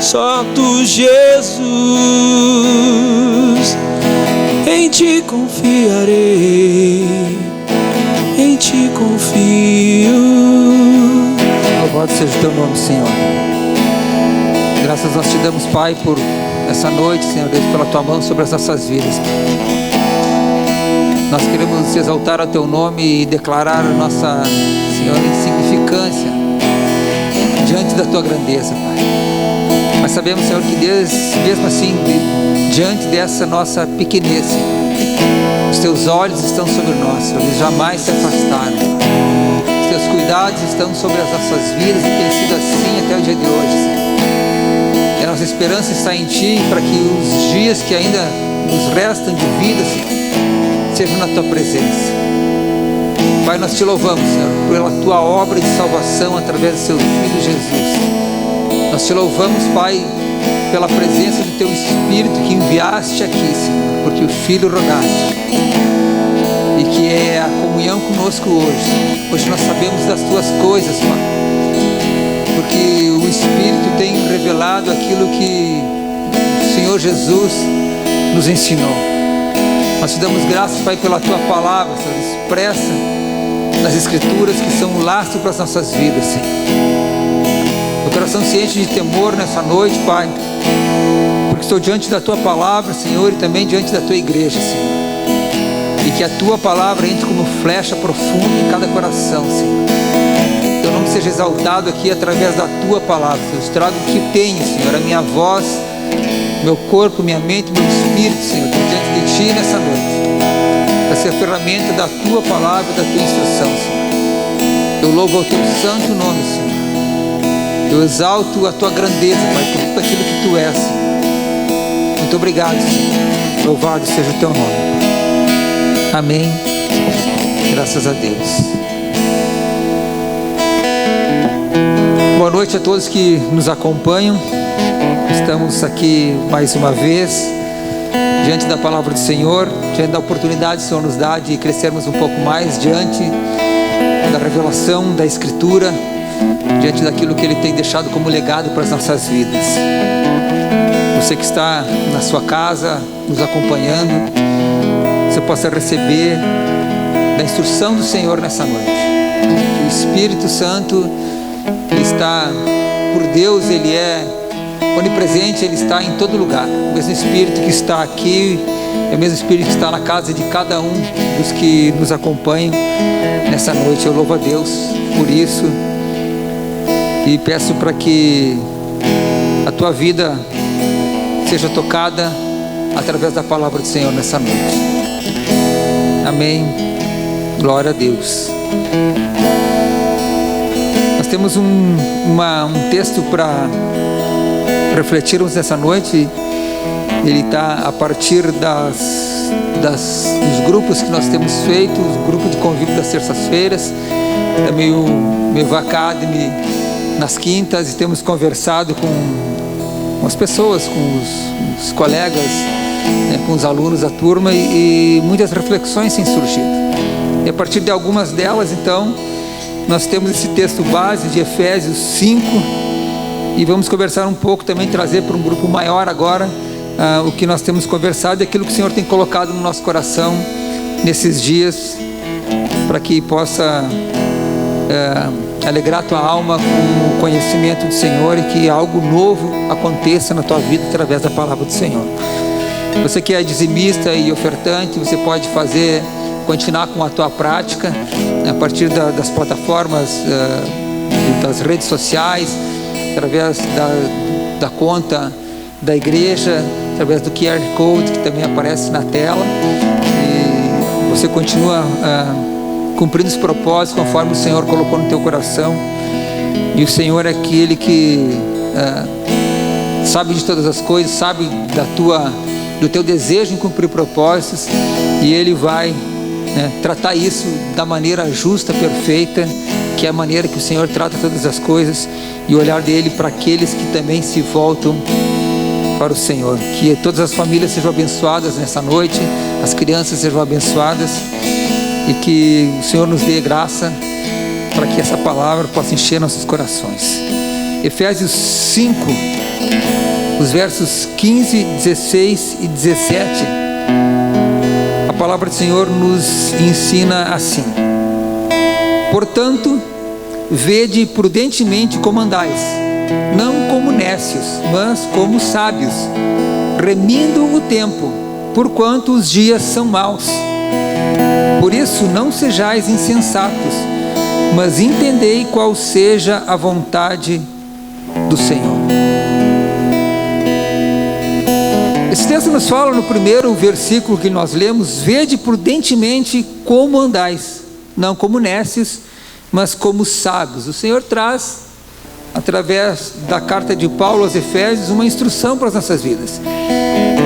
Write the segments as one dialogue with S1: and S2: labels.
S1: Só tu, Jesus, em ti confiarei, em ti confio.
S2: Louvado seja o teu nome, Senhor. Graças nós te damos, Pai, por essa noite, Senhor Deus, pela tua mão sobre as nossas vidas. Nós queremos exaltar o teu nome e declarar a nossa, Senhor, insignificância diante da tua grandeza, Pai. Mas sabemos, Senhor, que Deus, mesmo assim, diante dessa nossa pequenez, os teus olhos estão sobre nós, eles jamais se afastaram. Os teus cuidados estão sobre as nossas vidas e tem sido assim até o dia de hoje, Senhor. E a nossa esperança está em ti, para que os dias que ainda nos restam de vida, Senhor, sejam na tua presença. Pai, nós te louvamos, Senhor, pela tua obra de salvação através do seu Filho Jesus. Nós te louvamos, Pai, pela presença do teu Espírito que enviaste aqui, Senhor, porque o Filho rogaste, e que é a comunhão conosco hoje. Hoje nós sabemos das tuas coisas, Pai, porque o Espírito tem revelado aquilo que o Senhor Jesus nos ensinou. Nós te damos graças, Pai, pela tua palavra, Senhor, expressa nas Escrituras, que são um lastro para as nossas vidas, Senhor. Meu coração se enche de temor nessa noite, Pai, porque estou diante da tua palavra, Senhor, e também diante da tua igreja, Senhor. E que a tua palavra entre como flecha profunda em cada coração, Senhor. Teu nome seja exaltado aqui através da tua palavra, Senhor. Eu trago o que tenho, Senhor, a minha voz, meu corpo, minha mente, meu espírito, Senhor, diante de ti nessa noite, para ser a ferramenta da tua palavra, da tua instrução, Senhor. Eu louvo ao teu santo nome, Senhor. Eu exalto a tua grandeza, Pai, por tudo aquilo que tu és, Senhor. Muito obrigado, Senhor. Louvado seja o teu nome. Amém. Graças a Deus. Boa noite a todos que nos acompanham. Estamos aqui mais uma vez diante da palavra do Senhor, diante da oportunidade que o Senhor nos dá de crescermos um pouco mais diante da revelação da Escritura, diante daquilo que Ele tem deixado como legado para as nossas vidas. Você que está na sua casa nos acompanhando, você possa receber da instrução do Senhor nessa noite. Que o Espírito Santo, Ele está, por Deus, Ele é onipresente, Ele está em todo lugar. O mesmo Espírito que está aqui é o mesmo Espírito que está na casa de cada um dos que nos acompanham nessa noite. Eu louvo a Deus por isso e peço para que a tua vida seja tocada através da palavra do Senhor nessa noite. Amém. Glória a Deus. Nós temos um texto para refletirmos nessa noite. Ele está a partir dos grupos que nós temos feito, o grupo de convívio das terças-feiras, também o Meva Academy nas quintas, e temos conversado com as pessoas, com os colegas, né, com os alunos da turma, e muitas reflexões têm surgido. E a partir de algumas delas, então, nós temos esse texto base de Efésios 5, e vamos conversar um pouco também, trazer para um grupo maior agora o que nós temos conversado e aquilo que o Senhor tem colocado no nosso coração nesses dias, para que possa alegrar a tua alma com o conhecimento do Senhor e que algo novo aconteça na tua vida através da palavra do Senhor. Você que é dizimista e ofertante, você pode continuar com a tua prática a partir das plataformas, das redes sociais, através da conta da igreja, através do QR Code que também aparece na tela, e você continua cumprindo os propósitos conforme o Senhor colocou no teu coração. E o Senhor é aquele que sabe de todas as coisas, sabe do teu desejo em cumprir propósitos, e Ele vai tratar isso da maneira justa, perfeita, que é a maneira que o Senhor trata todas as coisas, e o olhar dele para aqueles que também se voltam para o Senhor. Que todas as famílias sejam abençoadas nessa noite, as crianças sejam abençoadas, e que o Senhor nos dê graça para que essa palavra possa encher nossos corações. Efésios 5, os versos 15, 16 e 17, a palavra do Senhor nos ensina assim: portanto, vede prudentemente como andais, não como nécios, mas como sábios, remindo o tempo, porquanto os dias são maus. Por isso não sejais insensatos, mas entendei qual seja a vontade do Senhor. Esse texto nos fala no primeiro versículo que nós lemos: vede prudentemente como andais, não como nécios, mas como sábios. O Senhor traz, através da carta de Paulo aos Efésios, uma instrução para as nossas vidas,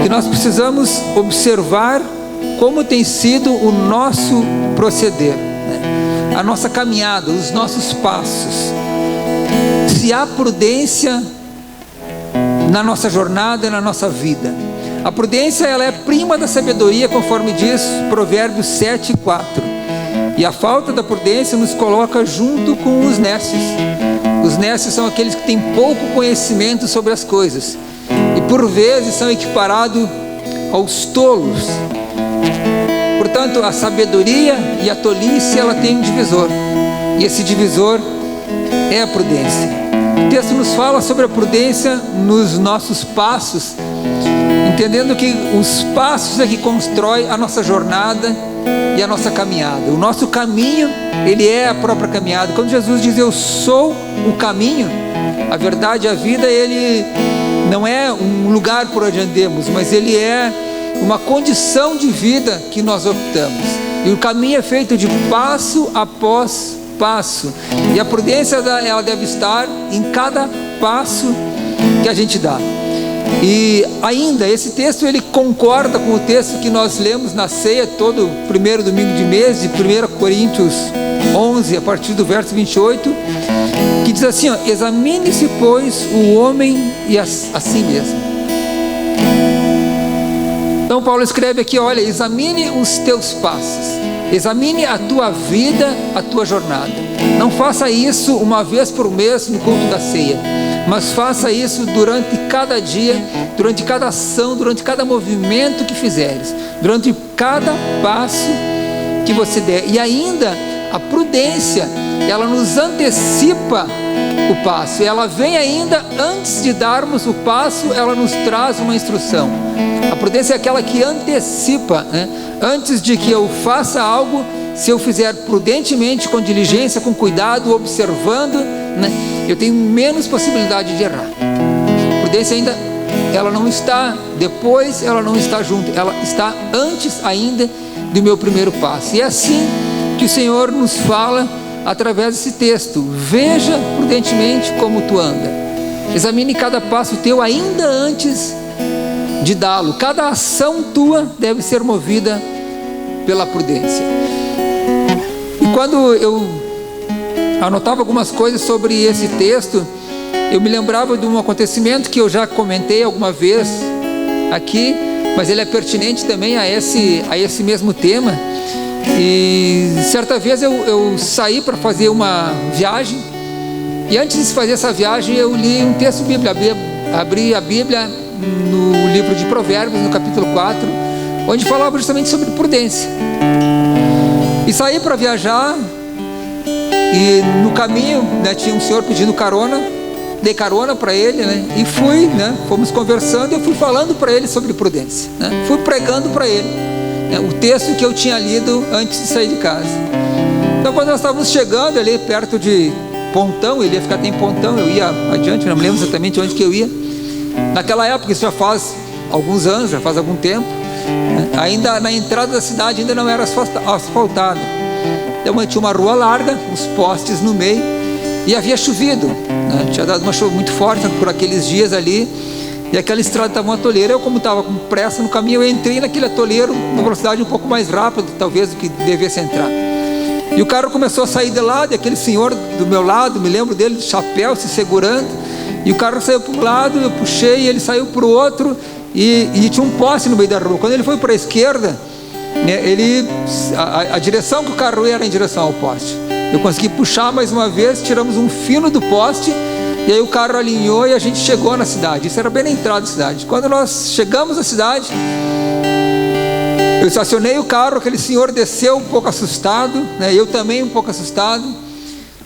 S2: que nós precisamos observar como tem sido o nosso proceder, a nossa caminhada, os nossos passos, se há prudência na nossa jornada, na nossa vida. A prudência, ela é prima da sabedoria, conforme diz Provérbios 7:4. E a falta da prudência nos coloca junto com os nécios. Os nécios são aqueles que têm pouco conhecimento sobre as coisas e por vezes são equiparados aos tolos. Portanto, a sabedoria e a tolice, ela tem um divisor, e esse divisor é a prudência. O texto nos fala sobre a prudência nos nossos passos, entendendo que os passos é que constrói a nossa jornada e a nossa caminhada. O nosso caminho, ele é a própria caminhada. Quando Jesus diz eu sou o caminho, a verdade, a vida, ele não é um lugar por onde andemos, mas ele é uma condição de vida que nós optamos. E o caminho é feito de passo após passo, e a prudência, ela deve estar em cada passo que a gente dá. E ainda, esse texto, ele concorda com o texto que nós lemos na ceia, todo primeiro domingo de mês, de 1 Coríntios 11, a partir do verso 28, que diz assim, ó: examine-se, pois, o homem e a si mesmo. Então Paulo escreve aqui, olha, examine os teus passos, examine a tua vida, a tua jornada. Não faça isso uma vez por mês no culto da ceia, mas faça isso durante cada dia, durante cada ação, durante cada movimento que fizeres, durante cada passo que você der. E ainda, a prudência, ela nos antecipa o passo, ela vem ainda antes de darmos o passo, ela nos traz uma instrução. A prudência é aquela que antecipa, né? Antes de que eu faça algo, se eu fizer prudentemente, com diligência, com cuidado, observando, né, eu tenho menos possibilidade de errar. A prudência ainda, ela não está depois, ela não está junto, ela está antes ainda do meu primeiro passo. E é assim que o Senhor nos fala através desse texto: veja prudentemente como tu anda, examine cada passo teu ainda antes de dá-lo. Cada ação tua deve ser movida pela prudência. E quando eu anotava algumas coisas sobre esse texto, eu me lembrava de um acontecimento que eu já comentei alguma vez aqui, mas ele é pertinente também a esse mesmo tema. E certa vez eu saí para fazer uma viagem, e antes de fazer essa viagem eu li um texto bíblico, abri a Bíblia no livro de Provérbios, no capítulo 4, onde falava justamente sobre prudência. E saí para viajar, e no caminho, né, tinha um senhor pedindo carona, dei carona para ele, né, e fui, né, fomos conversando, e eu fui falando para ele sobre prudência, né, fui pregando para ele, né, o texto que eu tinha lido antes de sair de casa. Então, quando nós estávamos chegando ali perto de Pontão, ele ia ficar até em Pontão, eu ia adiante, não me lembro exatamente onde que eu ia. Naquela época, isso já faz alguns anos, já faz algum tempo, né? Ainda na entrada da cidade ainda não era asfaltada. Então tinha uma rua larga, os postes no meio, e havia chovido, né? Tinha dado uma chuva muito forte por aqueles dias ali, e aquela estrada estava uma atoleira. Eu, como estava com pressa no caminho, eu entrei naquele atoleiro numa velocidade um pouco mais rápida, talvez, do que devesse entrar. E o carro começou a sair de lado, e aquele senhor do meu lado, me lembro dele, de chapéu, se segurando, e o carro saiu para um lado, eu puxei, ele saiu para o outro, e tinha um poste no meio da rua. Quando ele foi para a esquerda, né, a direção que o carro ia era em direção ao poste. Eu consegui puxar mais uma vez, tiramos um fino do poste, E aí o carro alinhou e a gente chegou na cidade. Isso era bem na entrada da cidade. Quando nós chegamos na cidade, eu estacionei o carro, aquele senhor desceu um pouco assustado, né? Eu também um pouco assustado.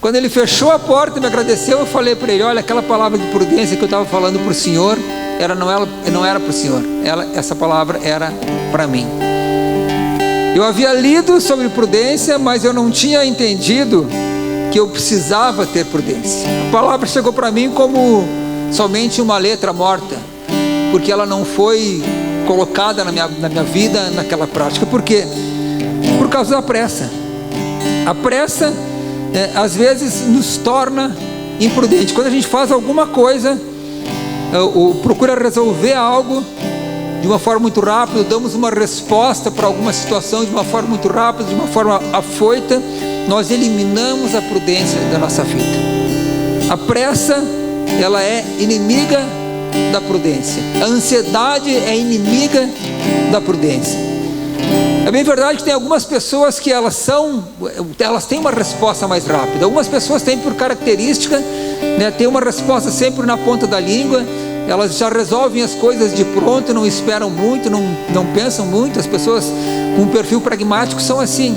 S2: Quando ele fechou a porta e me agradeceu, eu falei para ele: olha, aquela palavra de prudência que eu estava falando para o senhor, não era para o senhor, essa palavra era para mim. Eu havia lido sobre prudência, mas eu não tinha entendido que eu precisava ter prudência. A palavra chegou para mim como somente uma letra morta, porque ela não foi colocada na minha vida naquela prática. Por quê? Por causa da pressa. A pressa às vezes nos torna imprudente. Quando a gente faz alguma coisa, ou procura resolver algo de uma forma muito rápida, damos uma resposta para alguma situação de uma forma muito rápida, de uma forma afoita, nós eliminamos a prudência da nossa vida. A pressa, ela é inimiga da prudência. A ansiedade é inimiga da prudência. É bem verdade que tem algumas pessoas que elas têm uma resposta mais rápida. Algumas pessoas têm por característica, né, têm uma resposta sempre na ponta da língua. Elas já resolvem as coisas de pronto, não esperam muito, não pensam muito. As pessoas com um perfil pragmático são assim.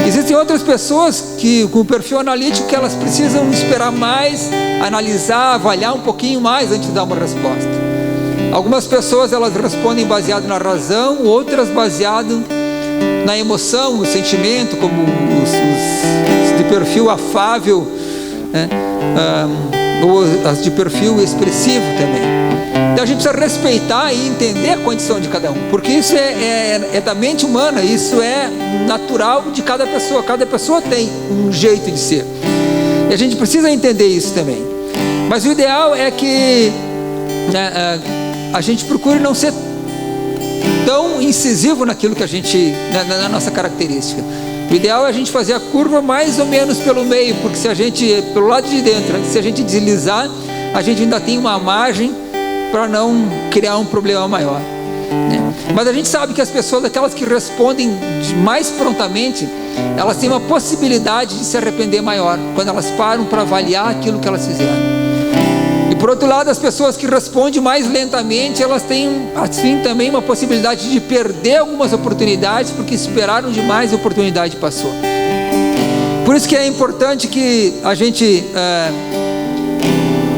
S2: Existem outras pessoas que com um perfil analítico, que elas precisam esperar mais, analisar, avaliar um pouquinho mais antes de dar uma resposta. Algumas pessoas elas respondem baseado na razão, outras baseado na emoção, no sentimento, como os de perfil afável, né? Ou as de perfil expressivo também. Então a gente precisa respeitar e entender a condição de cada um, porque isso é da mente humana, isso é natural de cada pessoa. Cada pessoa tem um jeito de ser, e a gente precisa entender isso também. Mas o ideal é que a gente procure não ser tão incisivo naquilo que a gente, na nossa característica. O ideal é a gente fazer a curva mais ou menos pelo meio, porque se a gente, pelo lado de dentro, se a gente deslizar, a gente ainda tem uma margem para não criar um problema maior, né? Mas a gente sabe que as pessoas, aquelas que respondem mais prontamente, elas têm uma possibilidade de se arrepender maior, quando elas param para avaliar aquilo que elas fizeram. E por outro lado, as pessoas que respondem mais lentamente, elas têm assim também uma possibilidade de perder algumas oportunidades, porque esperaram demais e a oportunidade passou. Por isso que é importante que a gente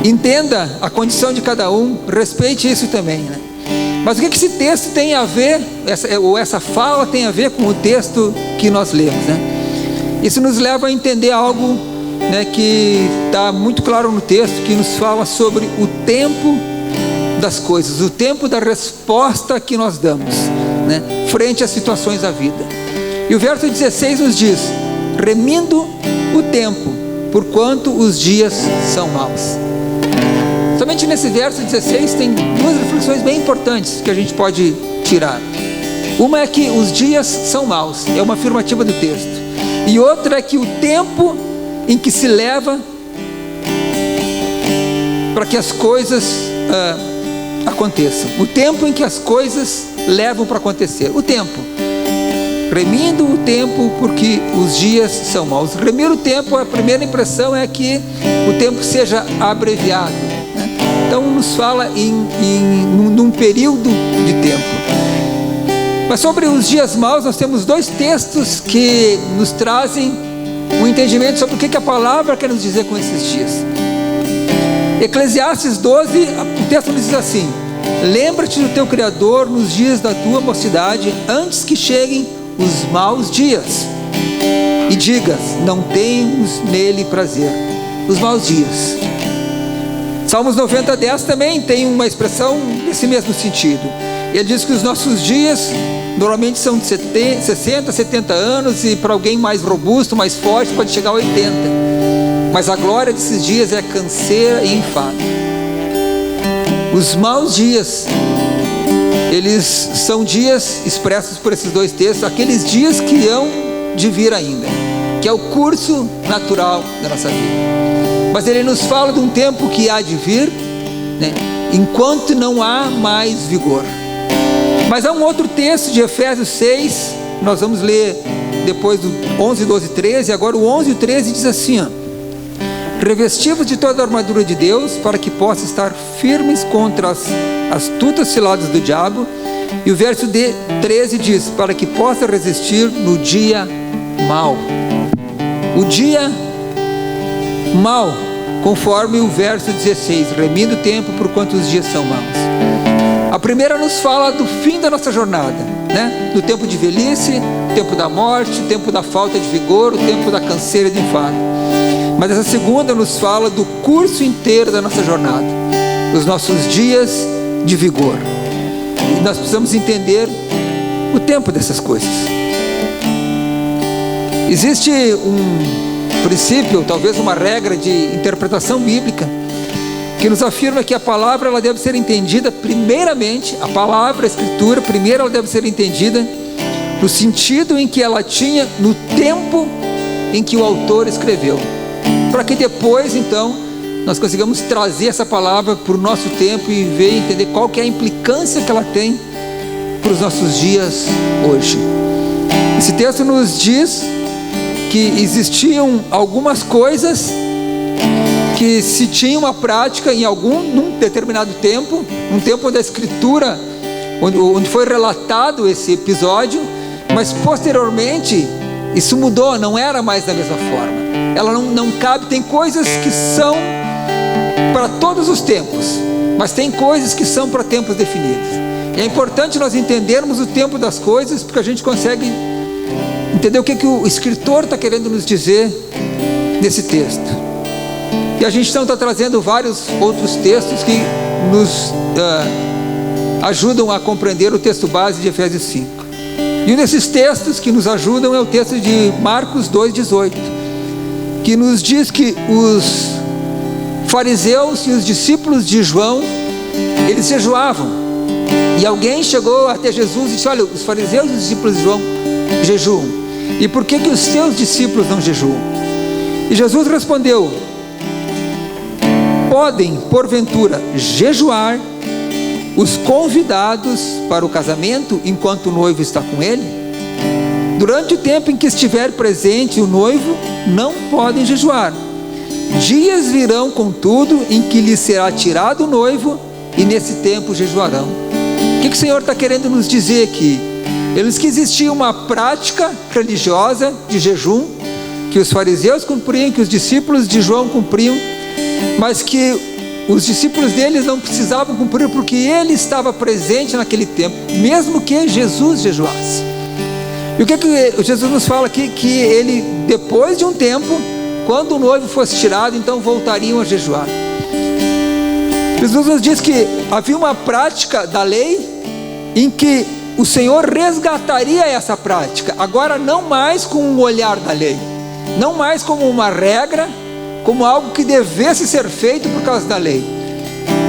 S2: entenda a condição de cada um, respeite isso também, né? Mas o que esse texto tem a ver, essa fala tem a ver com o texto que nós lemos, né? Isso nos leva a entender algo, né, que está muito claro no texto, que nos fala sobre o tempo das coisas, o tempo da resposta que nós damos, né, frente às situações da vida. E o verso 16 nos diz: remindo o tempo, porquanto os dias são maus. Somente nesse verso 16 tem duas reflexões bem importantes que a gente pode tirar. Uma é que os dias são maus, é uma afirmativa do texto. E outra é que o tempo em que se leva para que as coisas aconteçam, o tempo em que as coisas levam para acontecer, o tempo. Remindo o tempo, porque os dias são maus. Remir o tempo, a primeira impressão é que o tempo seja abreviado, né? Então nos fala num período de tempo. Mas sobre os dias maus, nós temos dois textos que nos trazem um entendimento sobre o que a palavra quer nos dizer com esses dias. Eclesiastes 12, o texto nos diz assim: lembra-te do teu Criador nos dias da tua mocidade, antes que cheguem os maus dias, e digas: não temos nele prazer. Os maus dias. Salmos 90:10 também tem uma expressão nesse mesmo sentido. Ele diz que os nossos dias normalmente são de 60, 70 anos, e para alguém mais robusto, mais forte, pode chegar a 80. Mas a glória desses dias é canseira e enfado. Os maus dias, eles são dias expressos por esses dois textos, aqueles dias que hão de vir ainda, que é o curso natural da nossa vida. Mas ele nos fala de um tempo que há de vir, né, enquanto não há mais vigor. Mas há um outro texto de Efésios 6, nós vamos ler depois do 11, 12, 13, agora o 11 e o 13 diz assim, ó: revestivos de toda a armadura de Deus, para que possam estar firmes contra as astutas ciladas do diabo. E o verso 13 diz: para que possa resistir no dia mau. O dia mau, conforme o verso 16, remindo o tempo por quanto os dias são maus. A primeira nos fala do fim da nossa jornada, né? Do tempo de velhice, tempo da morte, tempo da falta de vigor, o tempo da canseira e do enfado. Mas essa segunda nos fala do curso inteiro da nossa jornada, dos nossos dias de vigor. E nós precisamos entender o tempo dessas coisas. Existe um princípio, talvez uma regra de interpretação bíblica, que nos afirma que a palavra ela deve ser entendida primeiramente, a palavra, a escritura, primeiro ela deve ser entendida no sentido em que ela tinha no tempo em que o autor escreveu, para que depois então nós consigamos trazer essa palavra para o nosso tempo e ver e entender qual que é a implicância que ela tem para os nossos dias hoje. Esse texto nos diz que existiam algumas coisas que se tinha uma prática num determinado tempo, um tempo da escritura, onde foi relatado esse episódio, mas posteriormente isso mudou, não era mais da mesma forma. Ela não cabe, tem coisas que são para todos os tempos, mas tem coisas que são para tempos definidos. E é importante nós entendermos o tempo das coisas, porque a gente consegue entender o que o escritor está querendo nos dizer nesse texto. E a gente então está trazendo vários outros textos que nos ajudam a compreender o texto base de Efésios 5. E um desses textos que nos ajudam é o texto de Marcos 2,18, que nos diz que os fariseus e os discípulos de João, eles jejuavam. E alguém chegou até Jesus e disse: olha, os fariseus e os discípulos de João jejuam, e por que os seus discípulos não jejuam? E Jesus respondeu: podem, porventura, jejuar os convidados para o casamento enquanto o noivo está com ele? Durante o tempo em que estiver presente o noivo, não podem jejuar. Dias virão, contudo, em que lhes será tirado o noivo, e nesse tempo jejuarão. O que o Senhor está querendo nos dizer aqui? Ele diz que existia uma prática religiosa de jejum, que os fariseus cumpriam, que os discípulos de João cumpriam, mas que os discípulos deles não precisavam cumprir, porque ele estava presente naquele tempo, mesmo que Jesus jejuasse. E o que Jesus nos fala aqui? Que ele, depois de um tempo, quando o noivo fosse tirado, então voltariam a jejuar. Jesus nos diz que havia uma prática da lei em que o Senhor resgataria essa prática, agora não mais com um olhar da lei, não mais como uma regra, como algo que devesse ser feito por causa da lei,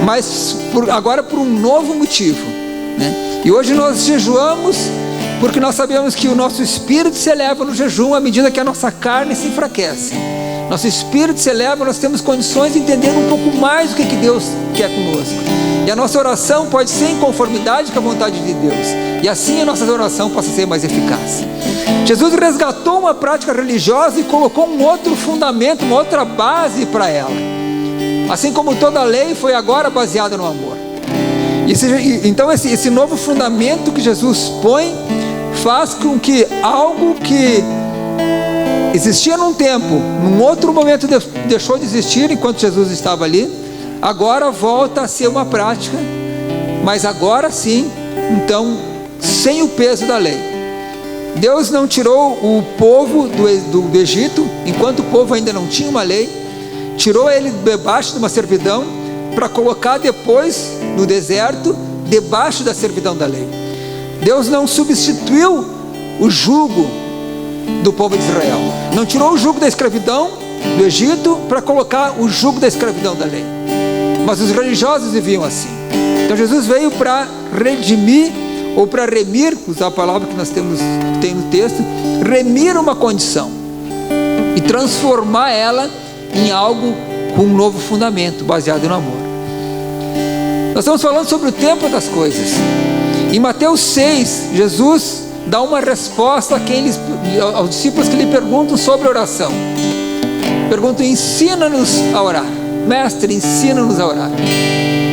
S2: mas agora por um novo motivo, né? E hoje nós jejuamos porque nós sabemos que o nosso espírito se eleva no jejum à medida que a nossa carne se enfraquece. Nosso espírito se eleva, nós temos condições de entender um pouco mais o que Deus quer conosco. E a nossa oração pode ser em conformidade com a vontade de Deus. E assim a nossa oração possa ser mais eficaz. Jesus resgatou uma prática religiosa e colocou um outro fundamento, uma outra base para ela. Assim como toda a lei foi agora baseada no amor. Então esse novo fundamento que Jesus põe faz com que algo que existia num tempo, num outro momento deixou de existir enquanto Jesus estava ali, agora volta a ser uma prática, mas agora sim, então, sem o peso da lei. Deus não tirou o povo do Egito, enquanto o povo ainda não tinha uma lei, tirou ele debaixo de uma servidão, para colocar depois no deserto, debaixo da servidão da lei. Deus não substituiu o jugo do povo de Israel, não tirou o jugo da escravidão do Egito para colocar o jugo da escravidão da lei, mas os religiosos viviam assim. Então Jesus veio para redimir, ou para remir, usar a palavra que nós tem no texto, remir uma condição e transformar ela em algo com um novo fundamento, baseado no amor. Nós estamos falando sobre o tempo das coisas. Em Mateus 6, Jesus dá uma resposta aos discípulos que lhe perguntam sobre oração. perguntam: ensina-nos a orar. Mestre, ensina-nos a orar.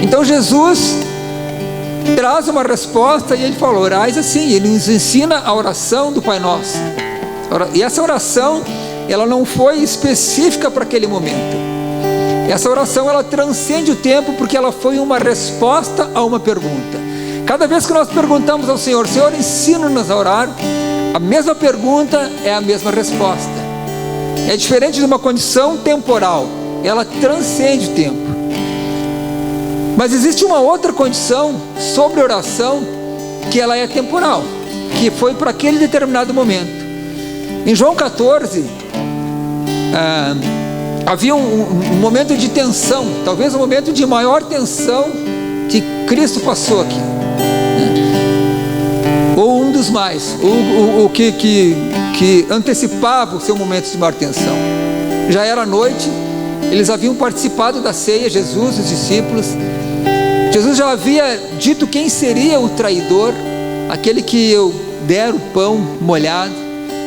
S2: Então Jesus traz uma resposta e ele fala: orais assim. Ele nos ensina a oração do Pai Nosso. E essa oração, ela não foi específica para aquele momento. Essa oração, ela transcende o tempo, porque ela foi uma resposta a uma pergunta. Cada vez que nós perguntamos ao Senhor: Senhor, ensina-nos a orar, a mesma pergunta é a mesma resposta. É diferente de uma condição temporal, ela transcende o tempo. Mas existe uma outra condição sobre oração, que ela é temporal, que foi para aquele determinado momento. Em João 14, havia um momento de tensão, talvez um momento de maior tensão que Cristo passou aqui, ou um dos mais, o que antecipava o seu momento de maior tensão. Já era noite, eles haviam participado da ceia, Jesus e os discípulos. Jesus já havia dito quem seria o traidor, aquele que eu der o pão molhado.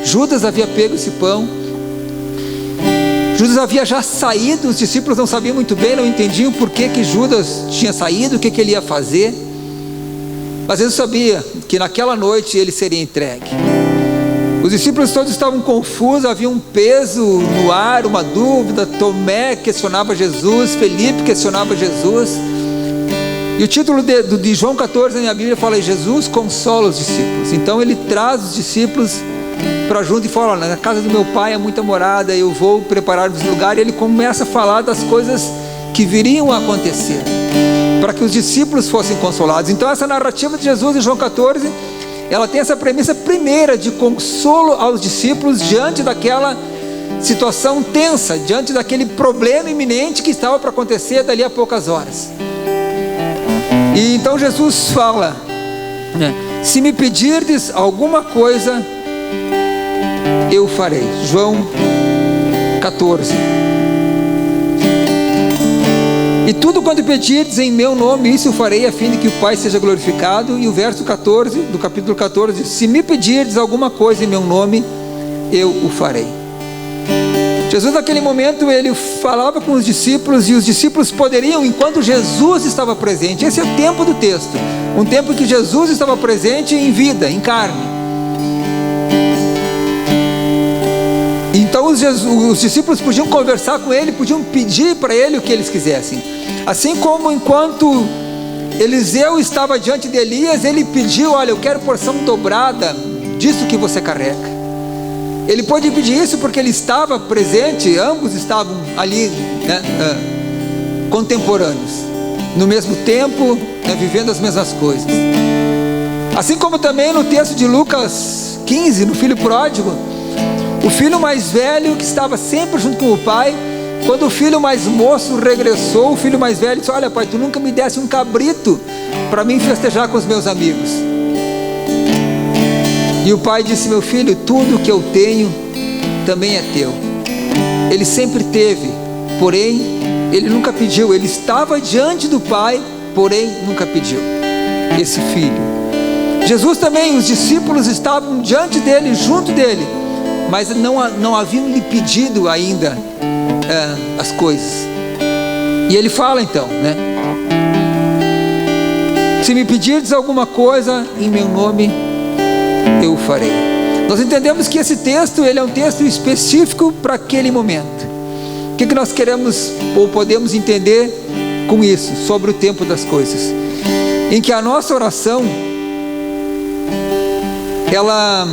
S2: Judas havia pego esse pão. Judas havia já saído, os discípulos não sabiam muito bem, não entendiam por que Judas tinha saído, o que ele ia fazer. Mas Jesus sabia que naquela noite ele seria entregue. Os discípulos todos estavam confusos, havia um peso no ar, uma dúvida. Tomé questionava Jesus, Felipe questionava Jesus. E o título de João 14 na minha Bíblia fala: Jesus consola os discípulos. Então ele traz os discípulos para junto e fala: na casa do meu pai é muita morada, eu vou preparar-vos lugar. E ele começa a falar das coisas que viriam a acontecer, para que os discípulos fossem consolados. Então essa narrativa de Jesus em João 14, ela tem essa premissa primeira de consolo aos discípulos diante daquela situação tensa, diante daquele problema iminente que estava para acontecer dali a poucas horas. E então Jesus fala, se me pedirdes alguma coisa, eu farei. João 14. E tudo quanto pedirdes em meu nome, isso eu farei, a fim de que o Pai seja glorificado. E o verso 14, do capítulo 14, diz: se me pedirdes alguma coisa em meu nome, eu o farei. Jesus naquele momento, ele falava com os discípulos, e os discípulos poderiam, enquanto Jesus estava presente. Esse é o tempo do texto, um tempo em que Jesus estava presente em vida, em carne. Então os discípulos podiam conversar com ele, podiam pedir para ele o que eles quisessem. Assim como enquanto Eliseu estava diante de Elias, ele pediu: olha, eu quero porção dobrada disso que você carrega. Ele pôde pedir isso porque ele estava presente, ambos estavam ali, contemporâneos, no mesmo tempo, vivendo as mesmas coisas. Assim como também no texto de Lucas 15, no filho pródigo, o filho mais velho, que estava sempre junto com o pai, quando o filho mais moço regressou, o filho mais velho disse: olha, pai, tu nunca me desse um cabrito para mim festejar com os meus amigos. E o pai disse: meu filho, tudo que eu tenho também é teu. Ele sempre teve, porém ele nunca pediu. Ele estava diante do pai, porém nunca pediu. Esse filho. Jesus também, os discípulos estavam diante dele, junto dele, mas não haviam lhe pedido ainda as coisas. E ele fala então, se me pedirdes alguma coisa em meu nome, eu o farei. Nós entendemos que esse texto, ele é um texto específico para aquele momento. O que nós queremos ou podemos entender com isso, sobre o tempo das coisas? Em que a nossa oração, ela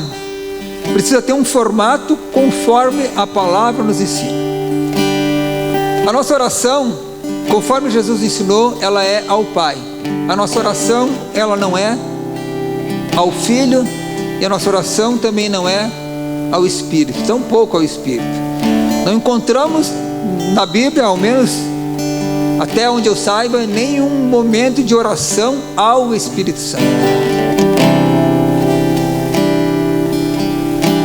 S2: precisa ter um formato conforme a palavra nos ensina. A nossa oração, conforme Jesus ensinou, ela é ao Pai. A nossa oração, ela não é ao Filho, e a nossa oração também não é ao Espírito, tampouco ao Espírito. Não encontramos na Bíblia, ao menos até onde eu saiba, nenhum momento de oração ao Espírito Santo.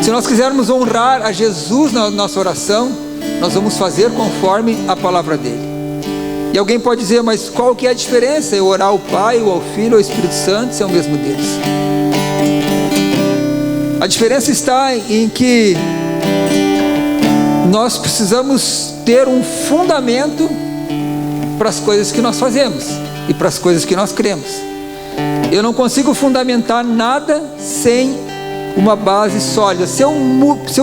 S2: Se nós quisermos honrar a Jesus na nossa oração, nós vamos fazer conforme a palavra dele. E alguém pode dizer: mas qual que é a diferença? Eu orar ao Pai, ou ao Filho, ou ao Espírito Santo, se é o mesmo Deus? A diferença está em que nós precisamos ter um fundamento para as coisas que nós fazemos e para as coisas que nós cremos. Eu não consigo fundamentar nada sem uma base sólida. Se eu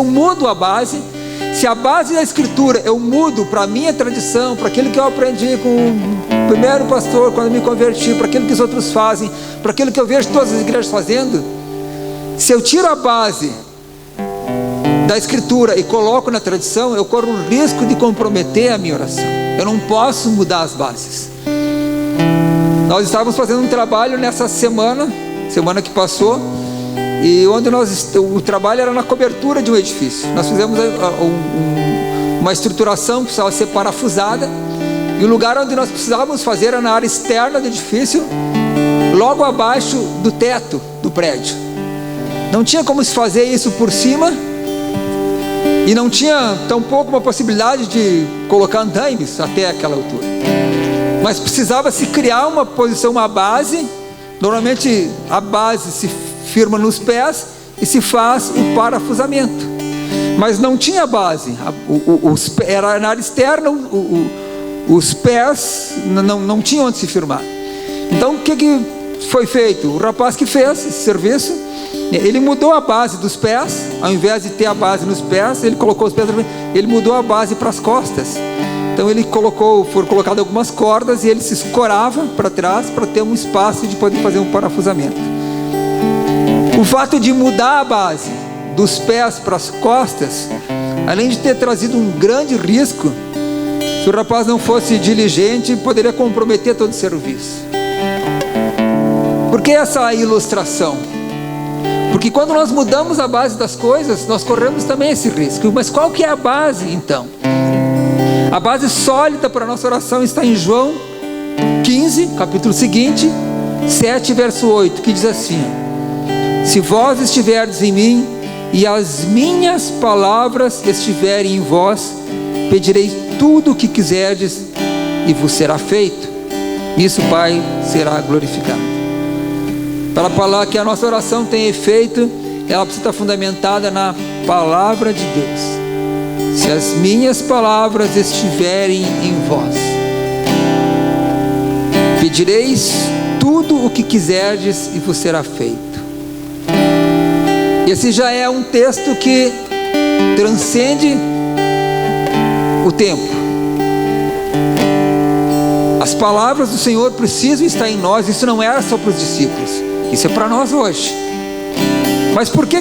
S2: mudo a base, se a base da Escritura eu mudo para a minha tradição, para aquilo que eu aprendi com o primeiro pastor quando me converti, para aquilo que os outros fazem, para aquilo que eu vejo todas as igrejas fazendo, se eu tiro a base da Escritura e coloco na tradição, eu corro o risco de comprometer a minha oração. Eu não posso mudar as bases. Nós estávamos fazendo um trabalho nessa semana que passou, e onde o trabalho era na cobertura de um edifício. Nós fizemos uma estruturação que precisava ser parafusada, e o lugar onde nós precisávamos fazer era na área externa do edifício, logo abaixo do teto do prédio. Não tinha como se fazer isso por cima, e não tinha tampouco uma possibilidade de colocar andaimes até aquela altura, mas precisava se criar uma posição, uma base. Normalmente a base se firma nos pés e se faz o parafusamento, mas não tinha base. Era na área externa, os pés não tinham onde se firmar. Então o que foi feito? O rapaz que fez esse serviço, ele mudou a base dos pés. Ao invés de ter a base nos pés, ele colocou os pés, ele mudou a base para as costas. Então foram colocadas algumas cordas, e ele se escorava para trás para ter um espaço de poder fazer um parafusamento. O fato de mudar a base dos pés para as costas, além de ter trazido um grande risco, se o rapaz não fosse diligente, poderia comprometer todo o serviço. Por que essa ilustração? Porque quando nós mudamos a base das coisas, nós corremos também esse risco. Mas qual que é a base então? A base sólida para a nossa oração está em João 15, capítulo seguinte, 7, verso 8, que diz assim: se vós estiverdes em mim e as minhas palavras estiverem em vós, pedirei tudo o que quiserdes e vos será feito. Isso o Pai será glorificado. Para falar que a nossa oração tem efeito, ela precisa estar fundamentada na palavra de Deus. Se as minhas palavras estiverem em vós, pedireis tudo o que quiserdes e vos será feito. Esse já é um texto que transcende o tempo. As palavras do Senhor precisam estar em nós. Isso não era só para os discípulos, isso é para nós hoje. Mas por que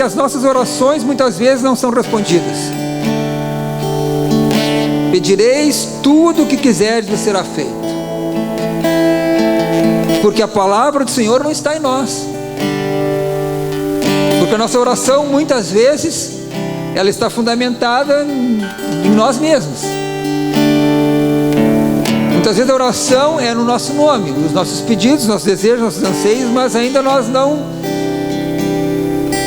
S2: as nossas orações muitas vezes não são respondidas? Pedireis tudo o que quiserdes e será feito. Porque a palavra do Senhor não está em nós. Porque a nossa oração muitas vezes ela está fundamentada em nós mesmos. Muitas vezes a oração é no nosso nome, nos nossos pedidos, nossos desejos, nossos anseios, mas ainda nós não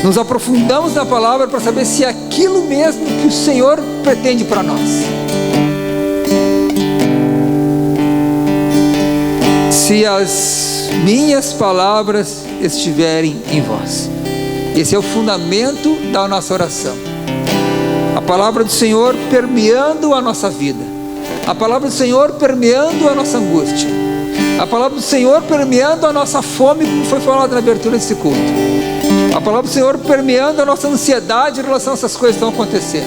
S2: nos aprofundamos na palavra para saber se é aquilo mesmo que o Senhor pretende para nós. Se as minhas palavras estiverem em vós. Esse é o fundamento da nossa oração. A palavra do Senhor permeando a nossa vida. A palavra do Senhor permeando a nossa angústia. A palavra do Senhor permeando a nossa fome, como foi falado na abertura desse culto. A palavra do Senhor permeando a nossa ansiedade em relação a essas coisas que estão acontecendo.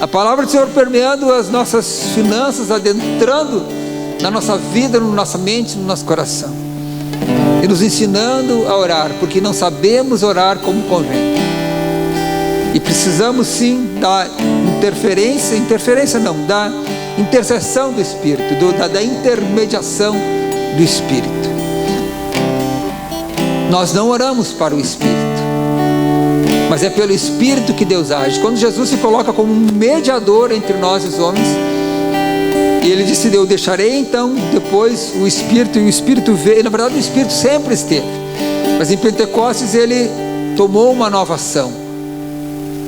S2: A palavra do Senhor permeando as nossas finanças, adentrando na nossa vida, na nossa mente, no nosso coração. E nos ensinando a orar, porque não sabemos orar como convém. E precisamos sim da da intercessão do Espírito, da intermediação do Espírito. Nós não oramos para o Espírito, mas é pelo Espírito que Deus age. Quando Jesus se coloca como um mediador entre nós e os homens, e ele disse: eu deixarei então depois o Espírito, e o Espírito veio. Na verdade o Espírito sempre esteve, mas em Pentecostes ele tomou uma nova ação,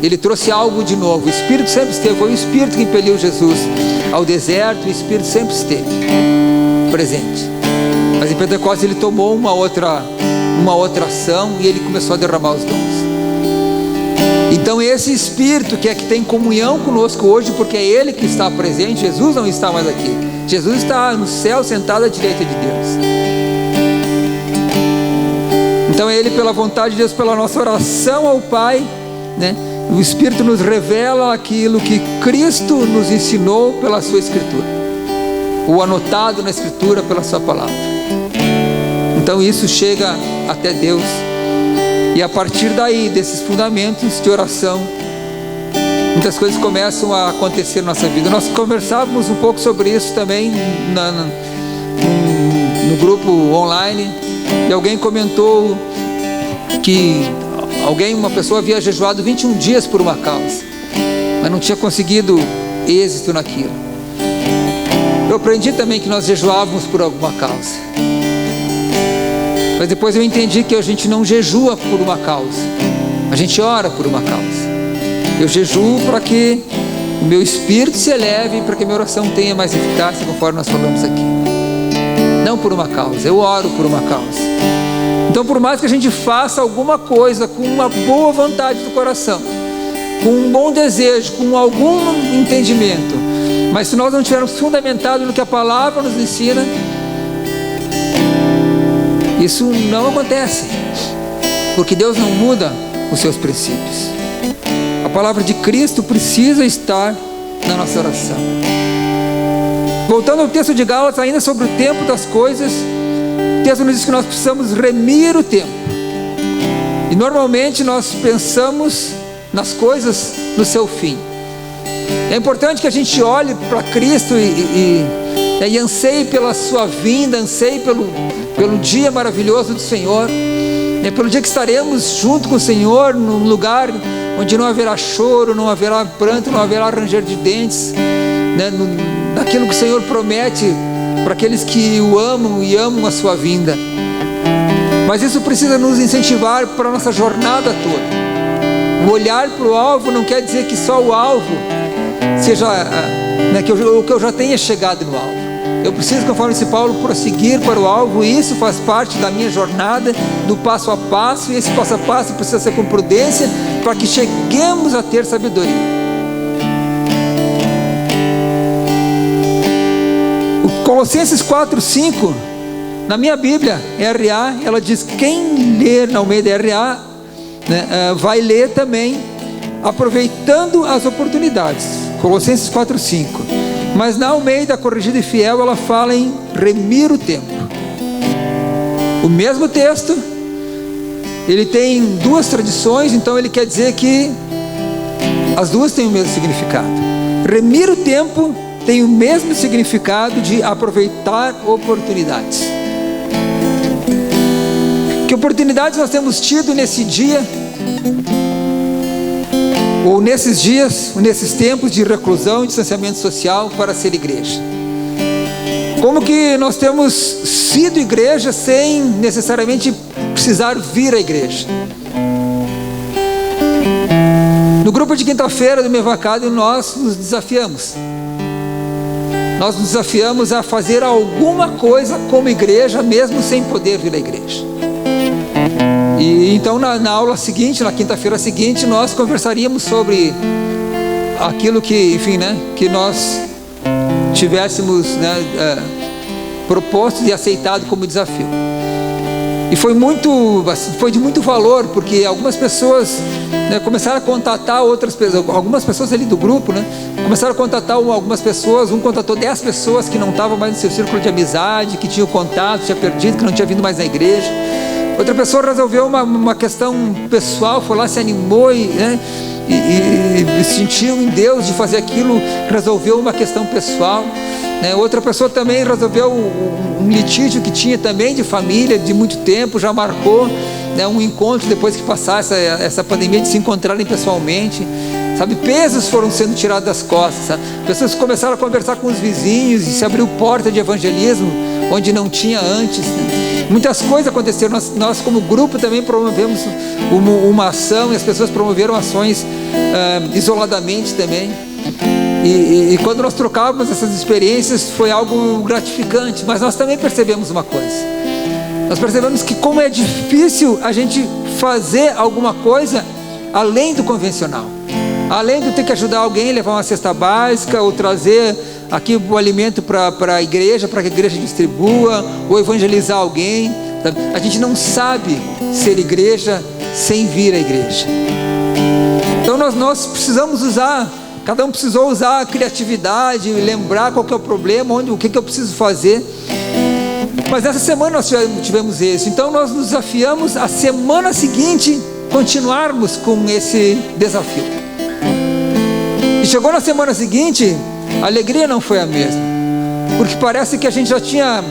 S2: ele trouxe algo de novo. O Espírito sempre esteve, foi o Espírito que impeliu Jesus ao deserto, o Espírito sempre esteve presente, mas em Pentecostes ele tomou uma outra ação e ele começou a derramar os dons. Então esse Espírito que tem comunhão conosco hoje, porque é Ele que está presente. Jesus não está mais aqui. Jesus está no céu, sentado à direita de Deus. Então é Ele, pela vontade de Deus, pela nossa oração ao Pai, né? O Espírito nos revela aquilo que Cristo nos ensinou pela sua Escritura, o anotado na Escritura pela sua palavra. Então isso chega até Deus, e a partir daí, desses fundamentos de oração, muitas coisas começam a acontecer na nossa vida. Nós conversávamos um pouco sobre isso também no grupo online, e alguém comentou que uma pessoa havia jejuado 21 dias por uma causa, mas não tinha conseguido êxito naquilo. Eu aprendi também que nós jejuávamos por alguma causa, mas depois eu entendi que a gente não jejua por uma causa, a gente ora por uma causa. Eu jejuo para que o meu espírito se eleve, para que a minha oração tenha mais eficácia, conforme nós falamos aqui. Não por uma causa, eu oro por uma causa. Então, por mais que a gente faça alguma coisa com uma boa vontade do coração, com um bom desejo, com algum entendimento, mas se nós não estivermos fundamentados no que a palavra nos ensina, isso não acontece, porque Deus não muda os seus princípios. A palavra de Cristo precisa estar na nossa oração. Voltando ao texto de Gálatas, ainda sobre o tempo das coisas, o texto nos diz que nós precisamos remir o tempo. E normalmente nós pensamos nas coisas no seu fim. É importante que a gente olhe para Cristo e anseie pela sua vinda, anseie pelo dia maravilhoso do Senhor, pelo dia que estaremos junto com o Senhor, num lugar onde não haverá choro, não haverá pranto, não haverá ranger de dentes, naquilo que o Senhor promete para aqueles que o amam e amam a sua vinda. Mas isso precisa nos incentivar para a nossa jornada toda. O olhar para o alvo não quer dizer que só o alvo seja, que eu já tenha chegado no alvo. Eu preciso, conforme esse Paulo, prosseguir para o alvo, e isso faz parte da minha jornada, do passo a passo, e esse passo a passo precisa ser com prudência, para que cheguemos a ter sabedoria. Colossenses 4:5, na minha Bíblia, RA, ela diz: quem ler na Almeida RA, vai ler também, aproveitando as oportunidades. Colossenses 4:5. Mas na Almeida Corrigida e Fiel, ela fala em remir o tempo. O mesmo texto, ele tem duas tradições, então ele quer dizer que as duas têm o mesmo significado. Remir o tempo tem o mesmo significado de aproveitar oportunidades. Que oportunidades nós temos tido nesse dia, ou nesses dias, ou nesses tempos de reclusão e distanciamento social, para ser igreja? Como que nós temos sido igreja sem necessariamente precisar vir à igreja? No grupo de quinta-feira do Mevacado, nós nos desafiamos. Nós nos desafiamos a fazer alguma coisa como igreja, mesmo sem poder vir à igreja. E então na aula seguinte, na quinta-feira seguinte, nós conversaríamos sobre aquilo que, enfim, que nós tivéssemos proposto e aceitado como desafio. E foi de muito valor, porque algumas pessoas começaram a contatar outras pessoas, algumas pessoas ali do grupo, começaram a contatar algumas pessoas. Um contatou 10 pessoas que não estavam mais no seu círculo de amizade, que tinham contato, tinha perdido, que não tinha vindo mais na igreja. Outra pessoa resolveu uma questão pessoal, foi lá, se animou e sentiu em Deus de fazer aquilo, resolveu uma questão pessoal. Outra pessoa também resolveu um litígio que tinha também de família, de muito tempo, já marcou um encontro depois que passar essa pandemia, de se encontrarem pessoalmente. Pesos foram sendo tirados das costas, pessoas começaram a conversar com os vizinhos, e se abriu porta de evangelismo onde não tinha antes. Muitas coisas aconteceram. Nós como grupo também promovemos uma ação, e as pessoas promoveram ações isoladamente também. E quando nós trocávamos essas experiências, foi algo gratificante. Mas nós também percebemos uma coisa: nós percebemos que como é difícil a gente fazer alguma coisa além do convencional. Além de ter que ajudar alguém, levar uma cesta básica, ou trazer aqui o alimento para a igreja, para que a igreja distribua, ou evangelizar alguém. A gente não sabe ser igreja sem vir à igreja. Então nós precisamos usar, cada um precisou usar a criatividade, lembrar qual que é o problema, o que eu preciso fazer. Mas nessa semana nós tivemos isso. Então nós nos desafiamos a semana seguinte continuarmos com esse desafio. E chegou na semana seguinte, a alegria não foi a mesma, porque parece que a gente já tinha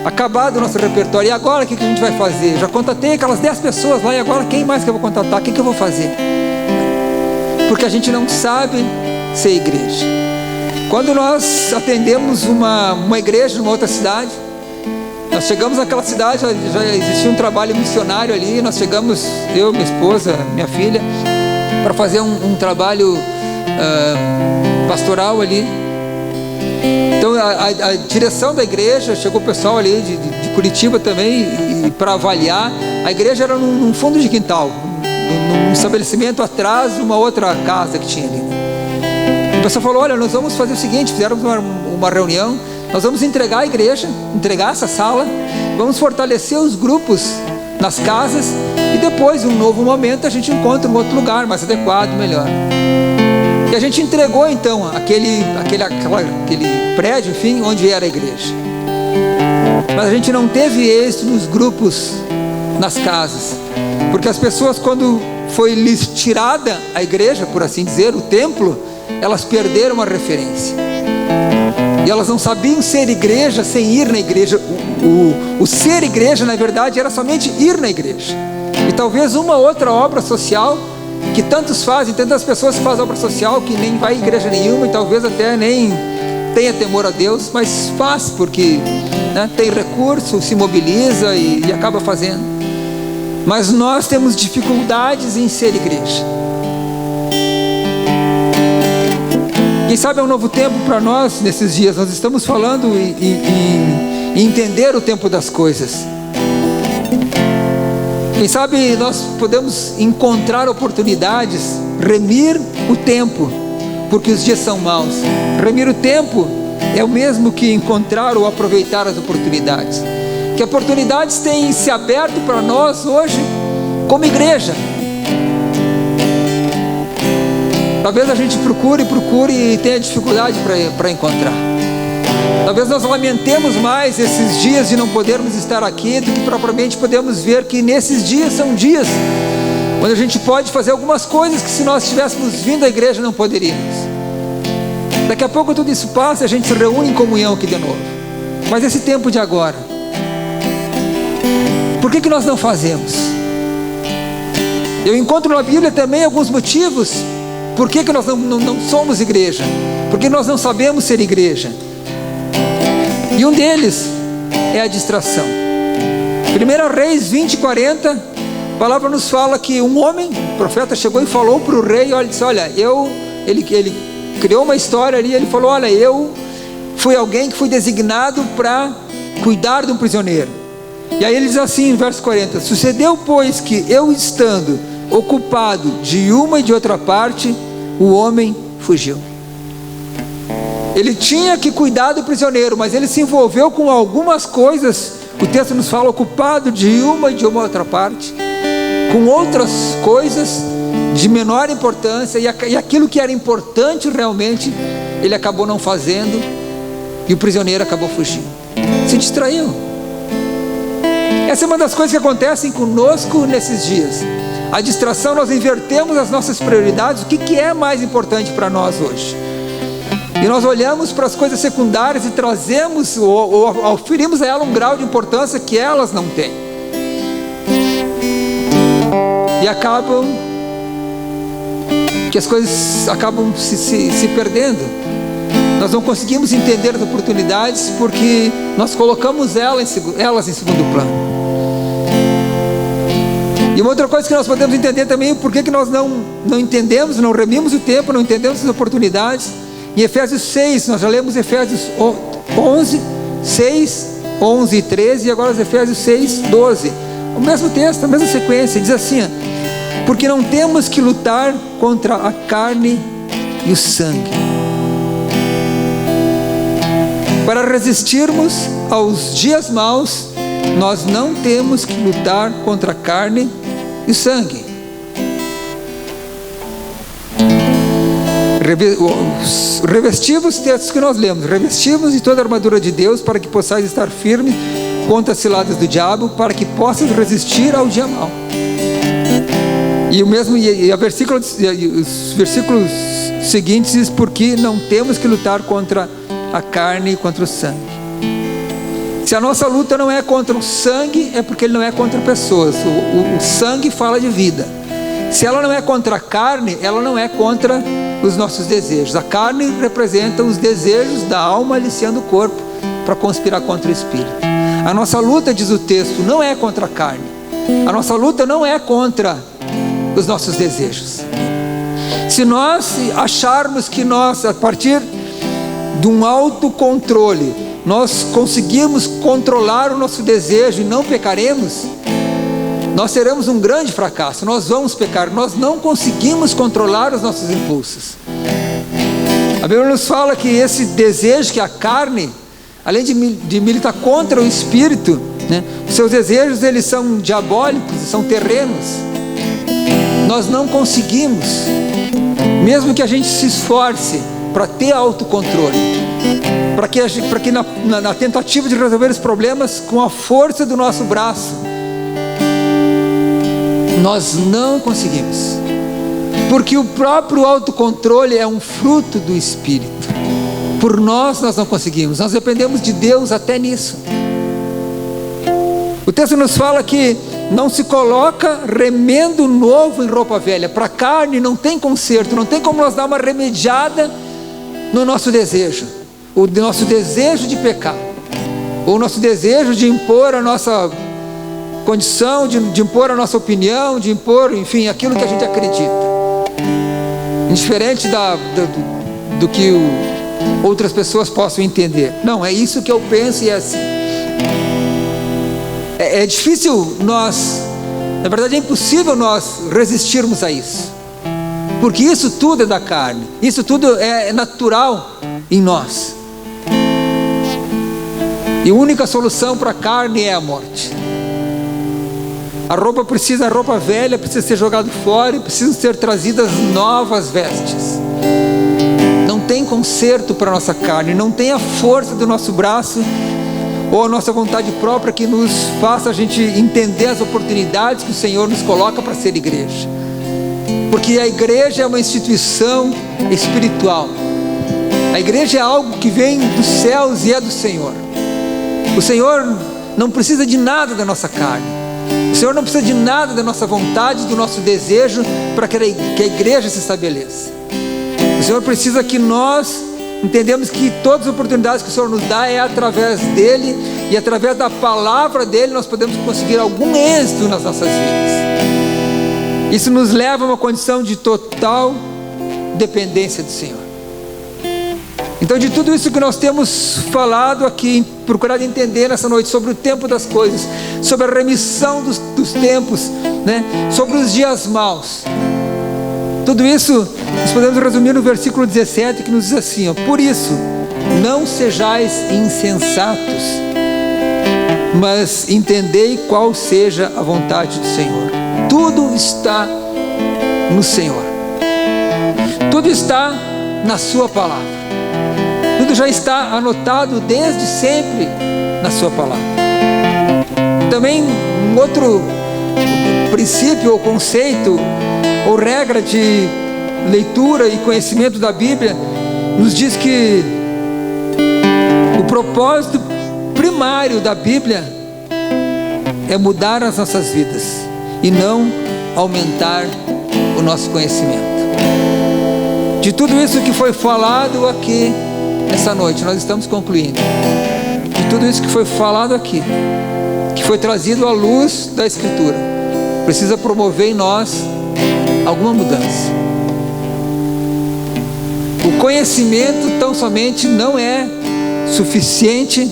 S2: acabado o nosso repertório. E agora o que a gente vai fazer? Já contatei aquelas 10 pessoas lá, e agora quem mais que eu vou contatar? O que eu vou fazer? Porque a gente não sabe ser igreja. Quando nós atendemos uma igreja numa outra cidade, nós chegamos naquela cidade, já existia um trabalho missionário ali. Nós chegamos, eu, minha esposa, minha filha, para fazer um trabalho pastoral ali. Então a direção da igreja, chegou o pessoal ali de Curitiba também, e para avaliar. A igreja era num fundo de quintal, num estabelecimento atrás de uma outra casa que tinha ali. O pessoal falou: olha, nós vamos fazer o seguinte, fizeram uma reunião, nós vamos entregar a igreja, entregar essa sala, vamos fortalecer os grupos nas casas, e depois, em um novo momento, a gente encontra um outro lugar mais adequado, melhor. E a gente entregou então aquele prédio, enfim, onde era a igreja. Mas a gente não teve êxito nos grupos, nas casas, porque as pessoas, quando foi lhes tirada a igreja, por assim dizer, o templo, elas perderam a referência. E elas não sabiam ser igreja sem ir na igreja. O ser igreja, na verdade, era somente ir na igreja. E talvez uma outra obra social, que tantos fazem, tantas pessoas fazem obra social que nem vai à igreja nenhuma, e talvez até nem tenha temor a Deus, mas faz porque tem recurso, se mobiliza e acaba fazendo. Mas nós temos dificuldades em ser igreja. Quem sabe é um novo tempo para nós nesses dias. Nós estamos falando em entender o tempo das coisas. Quem sabe nós podemos encontrar oportunidades, remir o tempo, porque os dias são maus. Remir o tempo é o mesmo que encontrar ou aproveitar as oportunidades. Que oportunidades têm se aberto para nós hoje como igreja? Talvez a gente procure e tenha dificuldade para encontrar. Talvez nós lamentemos mais esses dias de não podermos estar aqui do que propriamente podemos ver que nesses dias são dias onde a gente pode fazer algumas coisas que, se nós tivéssemos vindo à igreja, não poderíamos. Daqui a pouco tudo isso passa e a gente se reúne em comunhão aqui de novo. Mas esse tempo de agora, por que nós não fazemos? Eu encontro na Bíblia também alguns motivos por que nós não somos igreja, porque nós não sabemos ser igreja. E um deles é a distração. 1 Reis 20:40, a palavra nos fala que um homem, o profeta, chegou e falou para o rei, disse: olha, ele criou uma história ali, ele falou: olha, eu fui alguém que fui designado para cuidar de um prisioneiro. E aí ele diz assim, verso 40: sucedeu, pois, que eu, estando ocupado de uma e de outra parte, o homem fugiu. Ele tinha que cuidar do prisioneiro, mas ele se envolveu com algumas coisas. O texto nos fala: ocupado de uma e de uma outra parte, com outras coisas de menor importância, e aquilo que era importante realmente, ele acabou não fazendo, e o prisioneiro acabou fugindo, se distraiu. Essa é uma das coisas que acontecem conosco nesses dias. A distração, nós invertemos as nossas prioridades. O que é mais importante para nós hoje? E nós olhamos para as coisas secundárias e trazemos ou oferimos a ela um grau de importância que elas não têm. E acabam que as coisas acabam se perdendo. Nós não conseguimos entender as oportunidades porque nós colocamos elas em segundo plano. E uma outra coisa que nós podemos entender também é por que nós não entendemos, não remimos o tempo, não entendemos as oportunidades. Em Efésios 6, nós já lemos Efésios 11, 6, 11 e 13, e agora Efésios 6, 12. O mesmo texto, a mesma sequência, diz assim: porque não temos que lutar contra a carne e o sangue. Para resistirmos aos dias maus, nós não temos que lutar contra a carne e o sangue. Revestivos, textos que nós lemos, revestivos de toda a armadura de Deus, para que possais estar firmes contra as ciladas do diabo, para que possas resistir ao dia mau. E os versículos seguintes diz: porque não temos que lutar contra a carne e contra o sangue. Se a nossa luta não é contra o sangue, é porque ele não é contra pessoas. O sangue fala de vida. Se ela não é contra a carne, ela não é contra os nossos desejos. A carne representa os desejos da alma aliciando o corpo para conspirar contra o espírito. A nossa luta, diz o texto, não é contra a carne. A nossa luta não é contra os nossos desejos. Se nós acharmos que nós, a partir de um autocontrole, nós conseguimos controlar o nosso desejo e não pecaremos, nós teremos um grande fracasso. Nós vamos pecar. Nós não conseguimos controlar os nossos impulsos. A Bíblia nos fala que esse desejo, que a carne, além de militar contra o espírito, né, seus desejos, eles são diabólicos, são terrenos. Nós não conseguimos, mesmo que a gente se esforce para ter autocontrole, para que na tentativa de resolver os problemas com a força do nosso braço, nós não conseguimos, porque o próprio autocontrole é um fruto do Espírito. Por nós não conseguimos, nós dependemos de Deus até nisso. O texto nos fala que não se coloca remendo novo em roupa velha. Para a carne não tem conserto, não tem como nós dar uma remediada no nosso desejo, o nosso desejo de pecar, ou o nosso desejo de impor a nossa condição, de impor a nossa opinião, de impor, enfim, aquilo que a gente acredita, indiferente do que outras pessoas possam entender. Não, é isso que eu penso e é assim. É difícil nós, na verdade é impossível nós resistirmos a isso, porque isso tudo é da carne, isso tudo é natural em nós, e a única solução para a carne é a morte. A roupa velha precisa ser jogada fora e precisam ser trazidas novas vestes. Não tem conserto para a nossa carne, não tem a força do nosso braço ou a nossa vontade própria que nos faça a gente entender as oportunidades que o Senhor nos coloca para ser igreja. Porque a igreja é uma instituição espiritual. A igreja é algo que vem dos céus e é do Senhor. O Senhor não precisa de nada da nossa carne. O Senhor não precisa de nada da nossa vontade, do nosso desejo para que a igreja se estabeleça. O Senhor precisa que nós entendemos que todas as oportunidades que o Senhor nos dá é através dEle, e através da palavra dEle nós podemos conseguir algum êxito nas nossas vidas. Isso nos leva a uma condição de total dependência do Senhor. Então, de tudo isso que nós temos falado aqui, procurado entender nessa noite sobre o tempo das coisas, sobre a remissão dos tempos, né? Sobre os dias maus, tudo isso nós podemos resumir no versículo 17, que nos diz assim, ó: por isso, não sejais insensatos, mas entendei qual seja a vontade do Senhor. Tudo está no Senhor, tudo está na sua palavra. Tudo já está anotado desde sempre na sua palavra. Também um outro princípio ou conceito ou regra de leitura e conhecimento da Bíblia nos diz que o propósito primário da Bíblia é mudar as nossas vidas e não aumentar o nosso conhecimento. De tudo isso que foi falado aqui essa noite, nós estamos concluindo. De tudo isso que foi falado aqui, que foi trazido à luz da Escritura, precisa promover em nós alguma mudança. O conhecimento tão somente não é suficiente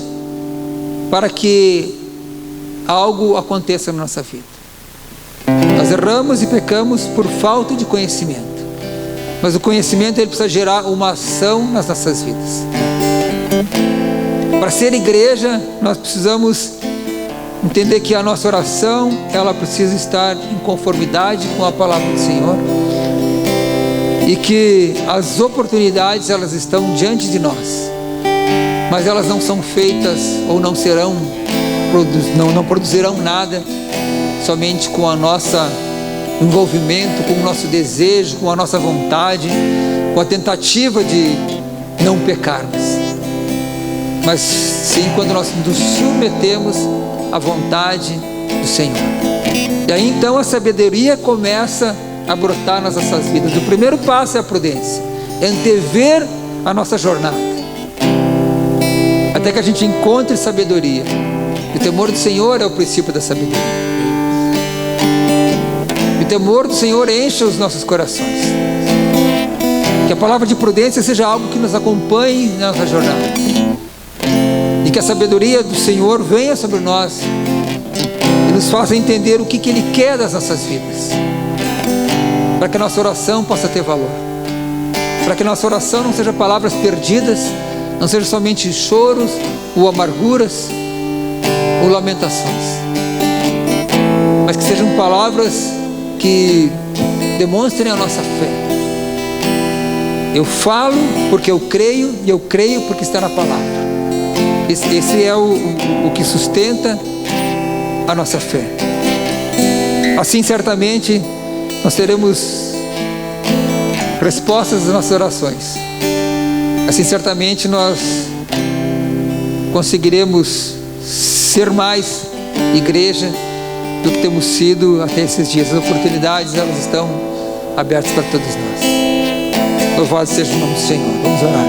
S2: para que algo aconteça na nossa vida. Nós Nós erramos e pecamos por falta de conhecimento. Mas o conhecimento, ele precisa gerar uma ação nas nossas vidas. Para ser igreja, nós precisamos entender que a nossa oração, ela precisa estar em conformidade com a palavra do Senhor. E que as oportunidades, elas estão diante de nós. Mas elas não são feitas ou não serão, não produzirão nada somente com a nossa envolvimento, com o nosso desejo, com a nossa vontade, com a tentativa de não pecarmos, mas sim quando nós nos submetemos à vontade do Senhor. E aí então a sabedoria começa a brotar nas nossas vidas. O primeiro passo é a prudência, é antever a nossa jornada, até que a gente encontre sabedoria. O temor do Senhor é o princípio da sabedoria. O temor do Senhor enche os nossos corações. Que a palavra de prudência seja algo que nos acompanhe na nossa jornada. E que a sabedoria do Senhor venha sobre nós e nos faça entender o que Ele quer das nossas vidas. Para que a nossa oração possa ter valor. Para que a nossa oração não seja palavras perdidas, não seja somente choros ou amarguras ou lamentações. Mas que sejam palavras que demonstrem a nossa fé. Eu falo porque eu creio, e eu creio porque está na palavra. Esse é o que sustenta a nossa fé. Assim, certamente, nós teremos respostas às nossas orações. Assim, certamente, nós conseguiremos ser mais igreja do que temos sido até esses dias. As oportunidades, elas estão abertas para todos nós. Louvado seja o nome do Senhor. Vamos orar.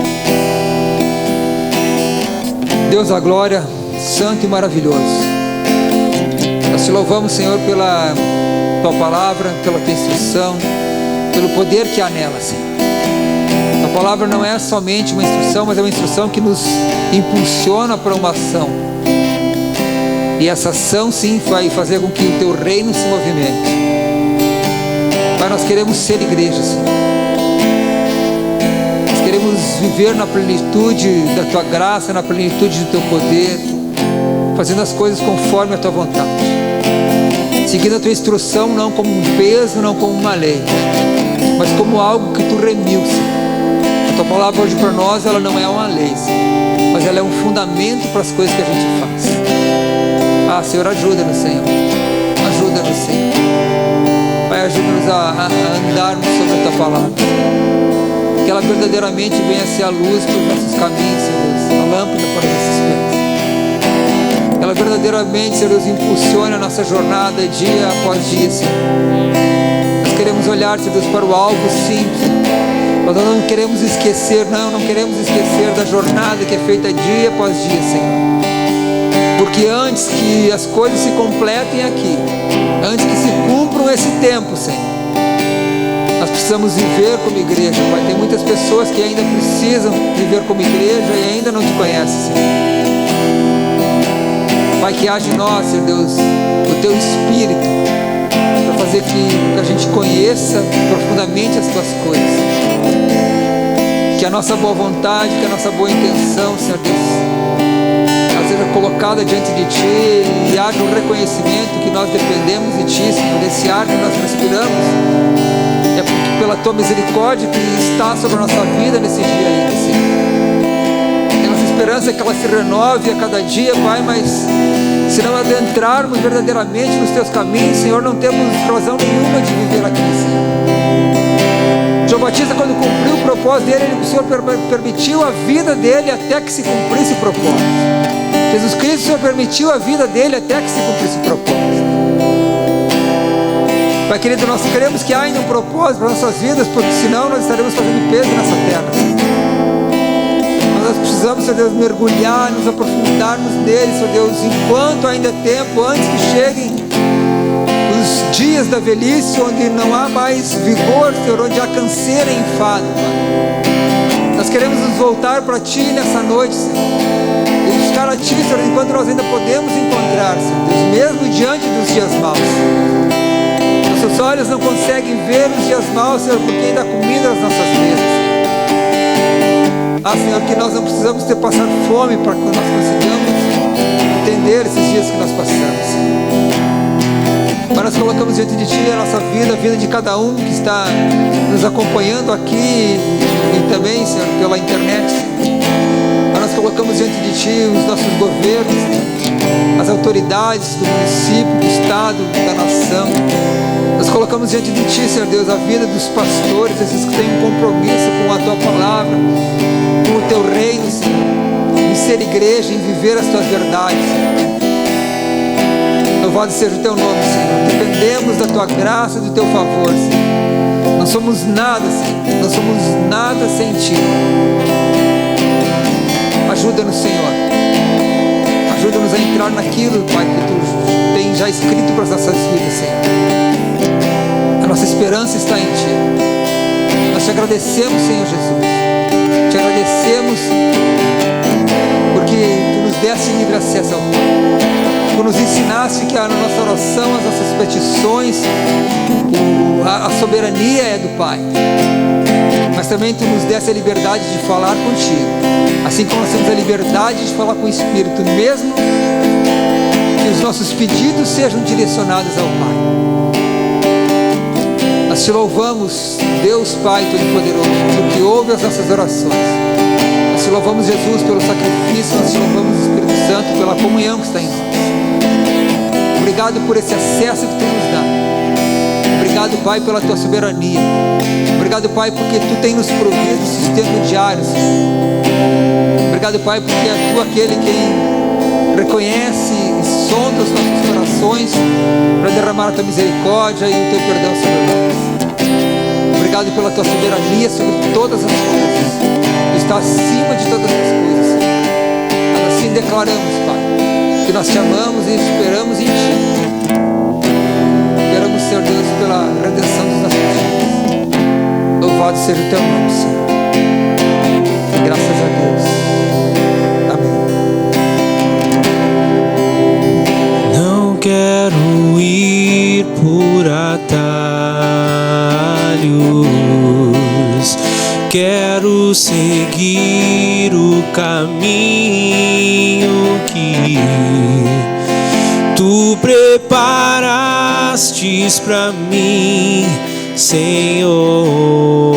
S2: Deus da glória, santo e maravilhoso, nós te louvamos, Senhor, pela tua palavra, pela tua instrução, pelo poder que há nela, Senhor. A palavra não é somente uma instrução, mas é uma instrução que nos impulsiona para uma ação. E essa ação, sim, vai fazer com que o teu reino se movimente. Pai, nós queremos ser igreja, Senhor. Nós queremos viver na plenitude da tua graça, na plenitude do teu poder, fazendo as coisas conforme a tua vontade, seguindo a tua instrução, não como um peso, não como uma lei, mas como algo que tu remiu, Senhor. A tua palavra hoje para nós, ela não é uma lei, Senhor, mas ela é um fundamento para as coisas que a gente faz. Ah, Senhor, ajuda-nos, Senhor. Ajuda-nos, Senhor. Pai, ajuda-nos a andarmos sobre a tua palavra. Que ela verdadeiramente venha ser a luz para os nossos caminhos, Senhor Deus, a lâmpada para os nossos pés. Que ela verdadeiramente, Senhor Deus, impulsione a nossa jornada dia após dia, Senhor. Nós queremos olhar, Senhor Deus, para o alvo simples. Nós não queremos esquecer, não queremos esquecer da jornada que é feita dia após dia, Senhor. Porque antes que as coisas se completem aqui, antes que se cumpram esse tempo, Senhor, nós precisamos viver como igreja, Pai. Tem muitas pessoas que ainda precisam viver como igreja e ainda não te conhecem, Senhor. Pai, que haja em nós, Senhor Deus, o teu Espírito, para fazer que a gente conheça profundamente as tuas coisas. Que a nossa boa vontade, que a nossa boa intenção, Senhor Deus, seja colocada diante de Ti e haja um reconhecimento que nós dependemos de Ti, Senhor. Esse ar que nós respiramos é porque pela Tua misericórdia que está sobre a nossa vida nesse dia ainda, Senhor. E a nossa esperança é que ela se renove a cada dia, Pai, mas se não adentrarmos verdadeiramente nos Teus caminhos, Senhor, não temos razão nenhuma de viver aqui, Senhor. João Batista, quando cumpriu o propósito dele, o Senhor permitiu a vida dele até que se cumprisse o propósito. Jesus Cristo, o Senhor permitiu a vida dele até que se cumprisse o propósito. Pai querido, nós queremos que haja um propósito para nossas vidas, porque senão nós estaremos fazendo peso nessa terra. Mas nós precisamos, Senhor Deus, mergulhar, nos aprofundarmos nele, Senhor Deus, enquanto ainda é tempo, antes que cheguem os dias da velhice, onde não há mais vigor, Senhor, onde há canseira e enfado, Pai. Nós queremos nos voltar para Ti nessa noite, Senhor. E buscar a Ti, Senhor, enquanto nós ainda podemos encontrar, Senhor Deus, mesmo diante dos dias maus. Nós Nossos olhos não conseguem ver os dias maus, Senhor, porque ainda há comida nas nossas mesas. Senhor, que nós não precisamos ter passado fome para que nós consigamos entender esses dias que nós passamos. Mas nós colocamos diante de Ti a nossa vida, a vida de cada um que está nos acompanhando aqui e também, Senhor, pela internet. Mas nós colocamos diante de Ti os nossos governos, as autoridades do município, do estado, da nação. Nós colocamos diante de Ti, Senhor Deus, a vida dos pastores, esses que têm um compromisso com a Tua palavra, com o Teu reino, Senhor, em ser igreja, em viver as Tuas verdades, Senhor. Louvado seja o Teu nome, Senhor. Dependemos da Tua graça e do Teu favor, Senhor. Não somos nada, Senhor. Não somos nada sem Ti. Ajuda-nos, Senhor. Ajuda-nos a entrar naquilo, Pai, que Tu tem já escrito para as nossas vidas, Senhor. A nossa esperança está em Ti. Nós Te agradecemos, Senhor Jesus. Te agradecemos porque Tu nos deste livre acesso ao Pai. Tu nos ensinaste que a nossa oração, as nossas petições, a soberania é do Pai. Mas também Tu nos deste a liberdade de falar contigo. Assim como nós temos a liberdade de falar com o Espírito, mesmo que os nossos pedidos sejam direcionados ao Pai. Nós Te louvamos, Deus Pai Todo-Poderoso, porque ouve as nossas orações. Nós Te louvamos, Jesus, pelo sacrifício. Nós Te louvamos, Espírito Santo, pela comunhão que está em nós. Obrigado por esse acesso que Tu nos dá. Obrigado, Pai, pela Tua soberania. Obrigado, Pai, porque Tu tem nos provido sustento diário, Senhor. Obrigado, Pai, porque é Tu aquele quem reconhece e sonda os nossos corações para derramar a Tua misericórdia e o Teu perdão sobre nós. Obrigado pela Tua soberania sobre todas as coisas. Tu está acima de todas as coisas, Senhor. Nós assim declaramos, Pai, que nós Te amamos e esperamos em Ti. Esperamos, Senhor Deus, pela redenção dos nossos dias. Louvado seja o Teu nome, Senhor. Graças a Deus. Amém.
S1: Não quero ir por atalhos, quero seguir o caminho que Tu preparastes para mim, Senhor.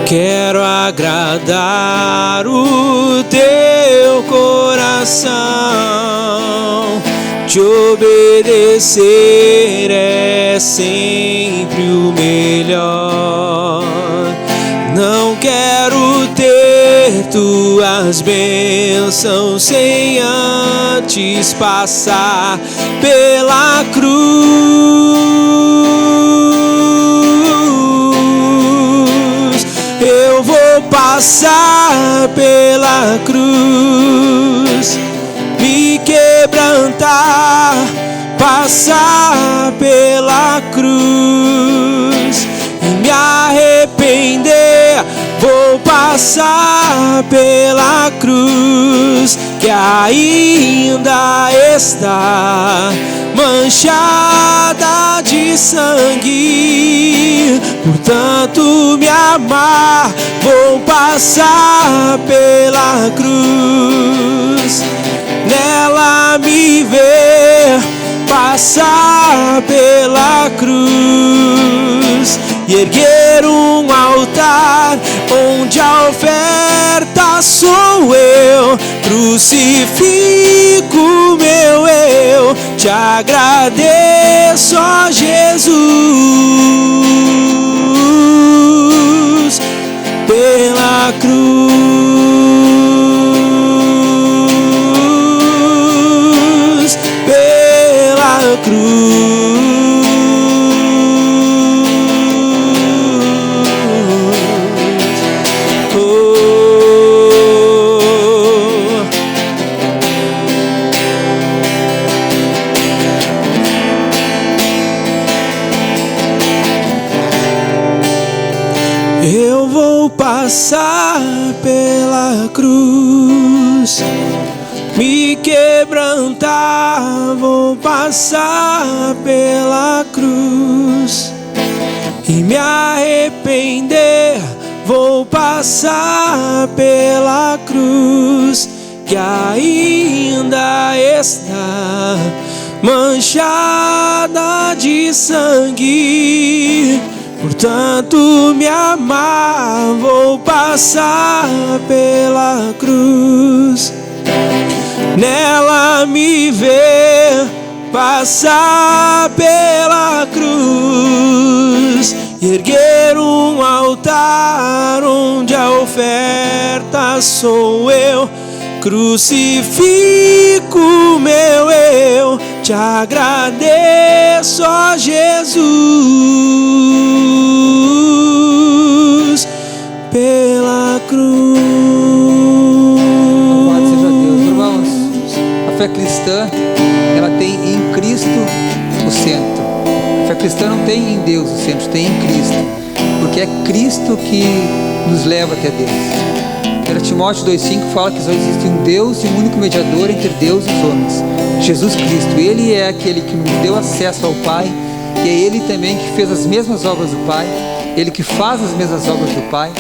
S1: Quero agradar o Teu coração, Te obedecer é sempre o melhor. Não quero ter Tuas bênçãos sem antes passar pela cruz. Eu vou passar pela cruz, me quebrantar, passar pela cruz e me arrepender. Vou passar pela cruz que ainda está manchada de sangue. Portanto, me amar, vou passar pela cruz, nela me ver, passar pela cruz e erguer um altar onde a oferta sou eu. Crucifico meu eu, Te agradeço, ó Jesus, pela cruz, pela cruz. Eu vou vou passar pela cruz, me quebrantar, vou passar pela cruz e me arrepender, vou passar pela cruz que ainda está manchada de sangue. Portanto, me amar, vou passar pela cruz, nela me ver, passar pela cruz, erguer um altar onde a oferta sou eu. Crucifico meu eu, te agradeço, ó Jesus, pela cruz.
S2: Louvado seja Deus. Irmãos, a fé cristã, ela tem em Cristo o centro. A fé cristã não tem em Deus o centro, tem em Cristo, porque é Cristo que nos leva até Deus. 1 Timóteo 2,5 fala que só existe um Deus e um único mediador entre Deus e os homens, Jesus Cristo. Ele é aquele que nos deu acesso ao Pai, e é Ele também que fez as mesmas obras do Pai, Ele que faz as mesmas obras do Pai.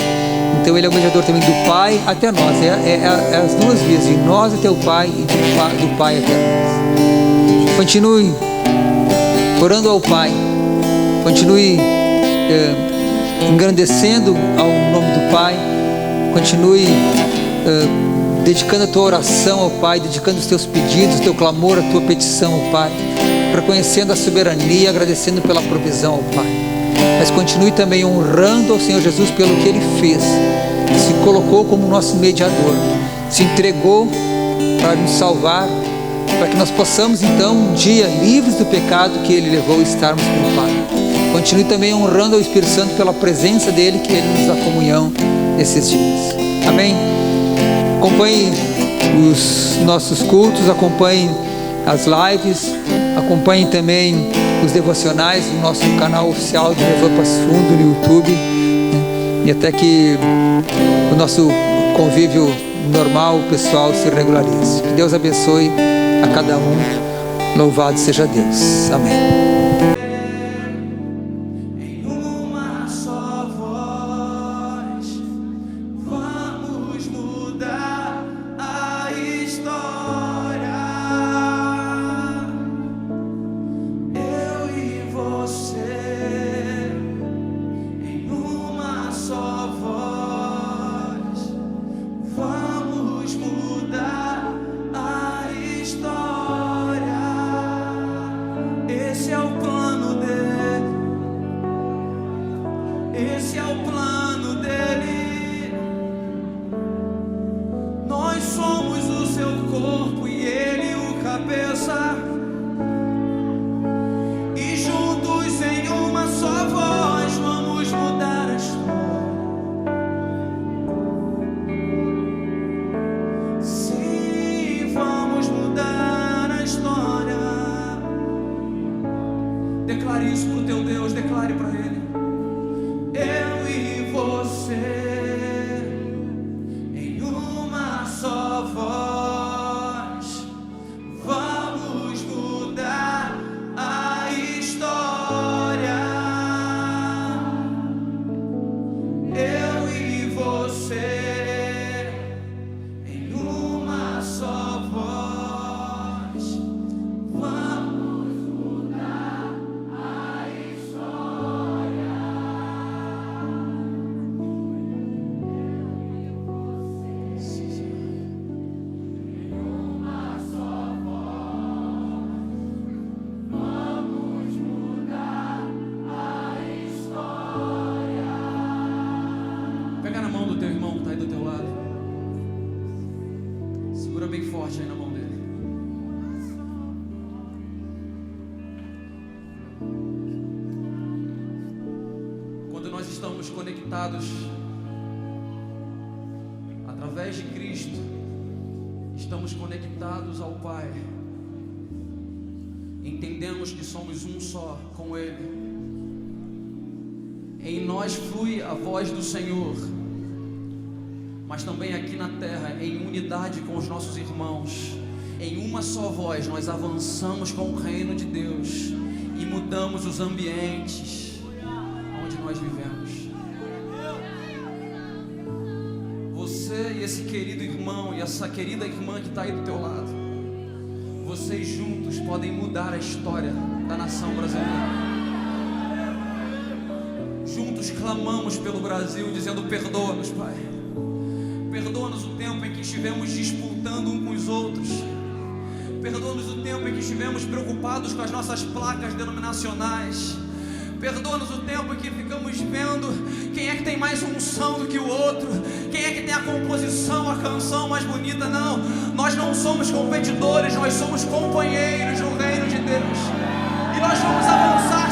S2: Então Ele é o mediador também do Pai até nós, é as duas vias, de nós até o Pai e do Pai até nós. Continue orando ao Pai, continue engrandecendo ao nome do Pai, continue dedicando a tua oração ao Pai, dedicando os teus pedidos, o teu clamor, a tua petição ao Pai, reconhecendo a soberania, agradecendo pela provisão ao Pai. Mas continue também honrando ao Senhor Jesus pelo que Ele fez, se colocou como nosso mediador, se entregou para nos salvar, para que nós possamos então um dia, livres do pecado que Ele levou, estarmos com o Pai. Continue também honrando ao Espírito Santo pela presença dEle, que Ele nos dá comunhão esses dias. Amém? Acompanhe os nossos cultos, acompanhe as lives, acompanhe também os devocionais no nosso canal oficial do Revan Passo Fundo no YouTube, e até que o nosso convívio normal, pessoal, se regularize. Que Deus abençoe a cada um. Louvado seja Deus. Amém.
S1: Declare isso pro teu Deus, declare para Ele. Eu e você em uma só voz vamos mudar a história. Eu e você em uma só voz vamos mudar a história. Em uma só voz vamos mudar a história. Pega na mão do teu irmão que está aí do teu lado. Segura bem forte aí na mão dele. Quando nós estamos conectados através de Cristo, estamos conectados ao Pai. Entendemos que somos um só com Ele. Em nós flui a voz do Senhor. mas também aqui na terra, em unidade com os nossos irmãos, em uma só voz, nós avançamos com o reino de Deus e mudamos os ambientes onde nós vivemos. Você e esse querido irmão e essa querida irmã que está aí do teu lado, vocês juntos podem mudar a história da nação brasileira. Juntos clamamos pelo Brasil, dizendo: perdoa-nos, Pai. Perdoa-nos o tempo em que estivemos disputando um com os outros. Perdoa-nos o tempo em que estivemos preocupados com as nossas placas denominacionais. Perdoa-nos o tempo em que ficamos vendo quem é que tem mais unção do que o outro, quem é que tem a composição, a canção mais bonita. Não, nós não somos competidores, nós somos companheiros no reino de Deus. E nós vamos avançar